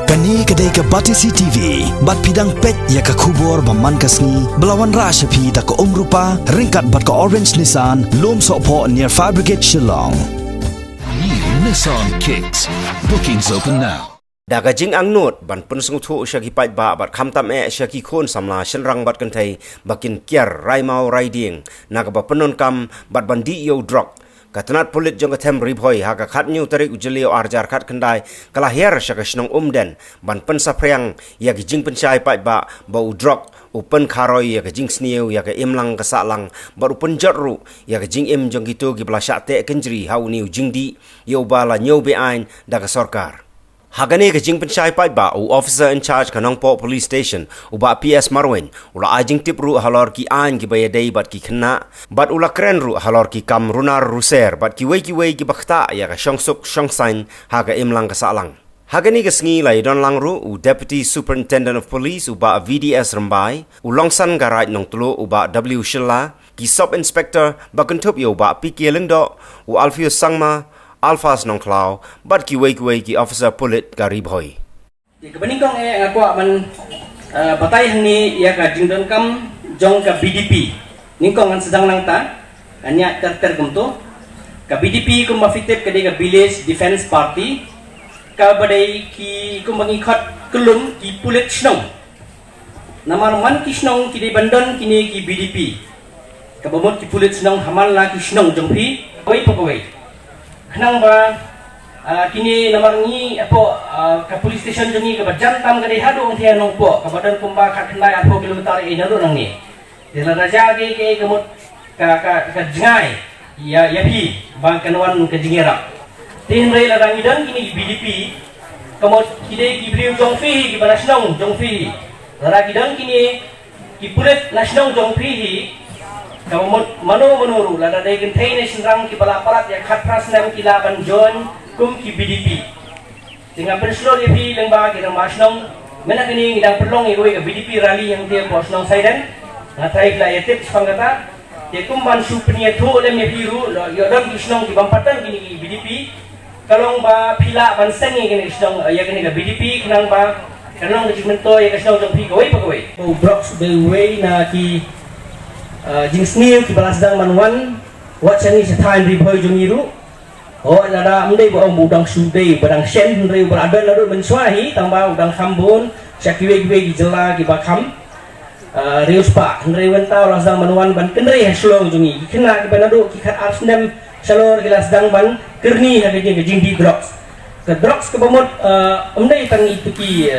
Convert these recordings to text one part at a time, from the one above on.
Kani kedai ke Batisi TV, bat pidang pet ya ke kubur baman kasni, belawan rasyapi tak ke rupa, ringkat bat ke Orange Nissan, lom sokpo near Fire Brigade Shillong. New Nissan Kicks. Bookings open now. Daga jing ang not ban pun sungtu syaki pai ba bat kham tam e syaki khon samla shenrang bat kan thai bakin kiar raimau riding naga ba penon kam bat bandi yo drop katanat pulit jong kathem ribhoi ha ka khat new tarik ujlio arjar khat khandai kala her syaka shnong umden ban pen saprang ya gi jing penchai pai ba drop open kharoi ya ka jing sniu ya ka imlang ka salang bar open jarru ya ka jing im jong gitu gi bla sha te kenjri hau niu jingdi yo bala nyo be ain daga sarkar Hagane ke jing penchai pai ba u officer in charge kanong po police station u ba PS Marwin ula ajing tip ru halor ki an ki bayadai bat ki khna bat ula kren ru halor ki kam runar ruser bat ki wei ki bakhta ya ka shongsuk shongsain ha ka imlang ka salang Hagani ke sngi lai don lang ru u deputy superintendent of police u ba VDS Rambai u longsan garai nong tulu u ba W Shilla ki sub inspector bakuntup yo ba PK Lengdo u Alfius Sangma Alphas nong klau, bat ki wei ki officer pulit garib hoi. Kebening kong aku man batai hang ni ya ka jingdon kam jong ka BDP. Ningkong an sedang nang ta, anya ter kumto. Ka BDP kum mafitep ka ka village defense party. Ka badai ki kum mangikhat kelum ki pulit snong. Namar man ki snong ki di bandon kini ki BDP. Ka bomot ki pulit snong hamal la ki snong jong pi. Oi pokoi. Kenang ba kini namar ni apo ka police station joni ka jantam ka dehado ong thia nong po ka badan kumba ka kendai apo kilometer e nado nang ni dela raja ke kamot ka jingai ya pi bang kanwan ka jingera tin rei la rangidan kini BDP kamot kide ki briu jongfi ki banasnong jongfi lara kidan kini ki pulit nasnong jongfi hi Kamot mano lada dai gentai ne sinrang ki bala parat ya khat pras nam ki laban jon kum ki BDP tinga penslor ye pi lengba ki rang masnong mena kini ngidang perlong e goi ka BDP rally yang dia posnong saidan ngatai la yetip spangata te kum ban su pnia tho le me biru yo dam kisnong ki bampatan kini ki BDP kalong ba pila ban sengi kini kisnong ya kini ka BDP kenang ba kanong ki mento ya kisnong jong pi goi pa goi o blocks the way na ki jing snil ki balas dang manwan wat chani se thain ri bhoi jong iru ho nada amdei bo mudang sudei badang shen ri beradan lalu menswahi tamba udang khambon syakiwe ki jela ki bakham rius pa ri wenta las dang manwan ban kenri haslong jongi kena ki banadu ki khat arsnem salor ki las dang ban kerni ha ki jing di drugs ke drugs ke bomot amdei tang itu ki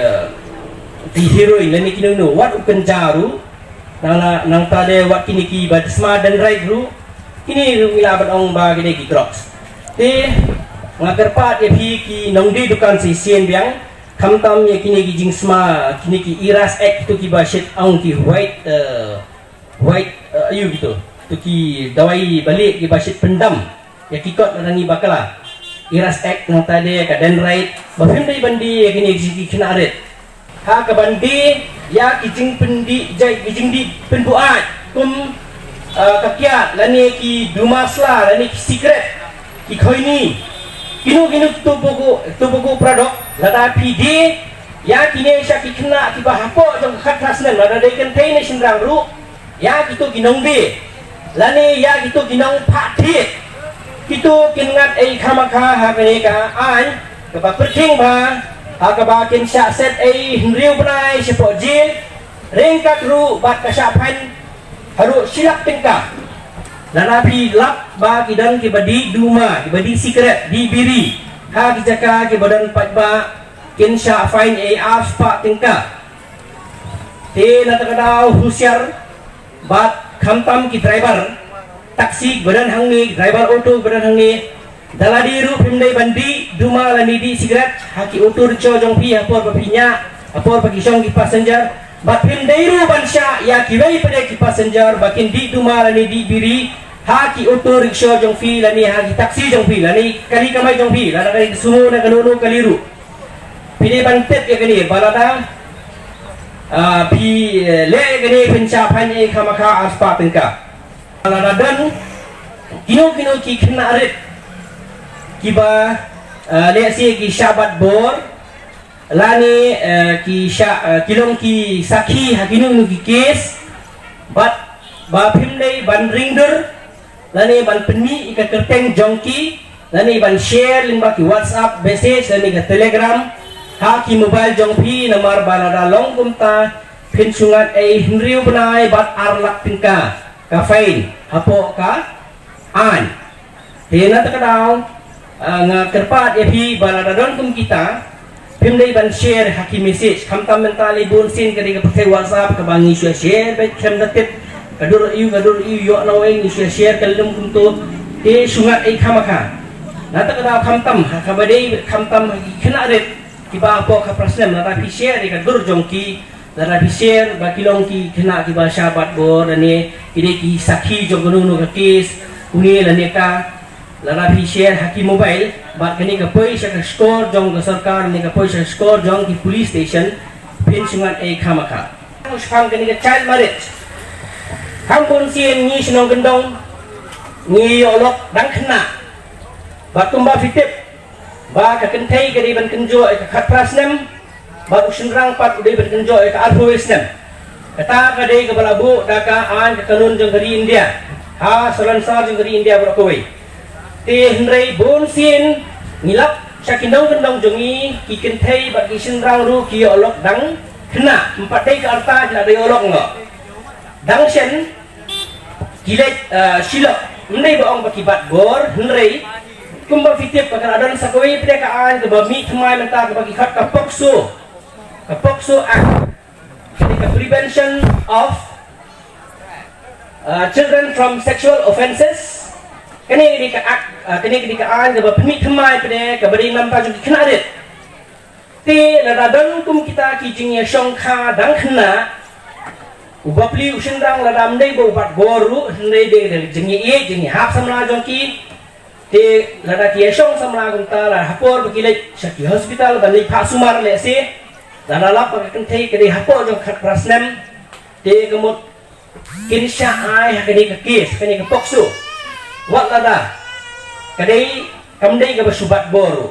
di heroin lani kinunu wat uken jaru nang tade wat kini ki batisma dan right ru ini wilabat ong ba gede ki drugs te ngagar pat ye phi ki nongdi dukan si sien biang khamtam ye kini ki jingsma kini ki iras act tu ki ba shit ong ki white ayu gitu tu ki dawai balik ki ba shit pendam ya ki kot rani bakala iras act nang tade ka dan right ba phim dai bandi ye kini ki kena aret ha ka bandi ya kijing pendi jai kijing di penbuat kum kakia lani ki dumasla lani ki secret ki khoini kinu tubuku produk lada PD ya kini sya ki kena ki bahapo jong khatras nan lada dai kan thai ne sinrang ru ya kitu ginong be lani ya kitu ginong phathi kitu kingat ai khamaka ha ne ka an ka ba perking ba Hakabakin sya set ay hinriw panay si po jil ringkat ru bat kasyapan haru silak tingka lanapi lap ba kidan kibadi duma kibadi secret di biri ha kijaka kibadan patba kin sya fine ay aspa tingka te natakadaw husyar bat khamtam ki driver taksi badan hangni driver auto badan hangni Daladi ru pimdai bandi duma lani di sigaret haki utur cho jong pi apor papinya apor pagi song ki passenger bat pimdai ru bansha ya kiwei pada ki passenger bakin di duma lani di biri haki utur cho jong pi lani haki taksi jong pi lani kali kamai jong pi lani kali sumu na kanunu kaliru pide bantet ya kani balada pi le kani pencapan e kamaka aspa tengka balada dan kino ki kena arit kiba lihat si ki syabat bor lani kilong ki saki hakinu ki case ba phimdei ban ringder lani ban penmi ika kerteng jongki lani ban share limba ki WhatsApp message lani ka Telegram ha ki mobile jongpi namar balada long kumta phin sungat hinriu benai bat arlak tingka ka fain hapo ka an tena takadaw nga kerpat epi balada don kum kita phimdei ban share haki message kamtam mentali bun sin kadi ka pakai WhatsApp ka bangi share bet kem datit kadur iu yo naweng ni share kalum kumto te sungat khamaka nata kada khamtam kabadei khamtam khina ret kiba po ka prasnem nata pi share ka dur jongki nata pi share ba kilong ki khina ki ba sahabat bor ani ide ki sakhi jogunu no ka case uni lani ka nata pi share haki mobile ba kani ka paisa ka score jong ka sarkar ni ka paisa score jong ki police station pin sungat khamaka usphang kani ka child marriage kampun sien ni sinong gendong ni olok dang khna ba tumba fitip ba ka kentai ka di ban kenjo ka khatrasnem ba usinrang pat udai ban kenjo ka arhoisnem kata ka dei ka balabu da ka an ka kanun jong dari India ha solansar jong dari India bro koi te hnrei bon sien ngilap sakindong gendong jongi ki kentai ba ki sinrang ru ki olok dang khna empat dei ka arta la dei olok ngo dang sen kilek silok mendai baong bakibat bor hnrei kumba fitip pakar adon sakoi prekaan ke bami thmai menta ke bagi khat ka pokso act the prevention of children from sexual offenses kini ka act kini ka an ke bami thmai pede ke bari nam ta jung khna ret te la radon kum kita ki jingya shongkha dang khna ubapli usindang ladam dei bo bat boru hnrei de jengi hap samla jongki te lada ki esong samla gunta la hapor bakile shaki hospital bani pha sumar le se lada lap ka kenthei ke de hapor jong khat prasnem te gemot kinsha ai hakani ka case kani ka pokso wat lada kadai kamdei ka basubat boru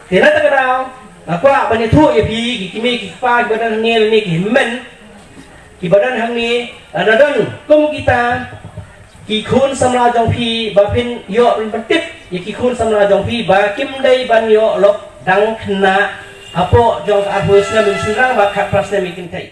te nata kadao akwa bani thu ye pi ki kimi ki pa badan ngel ni ki men ki badan hang ni radon kum kita ki khun samla jong phi ba phin yo ban tip ye ki khun samla jong phi ba kim dei ban yo lok dang khna apo jong ka arhoisna min sinrang ba khat prasne mi kin thai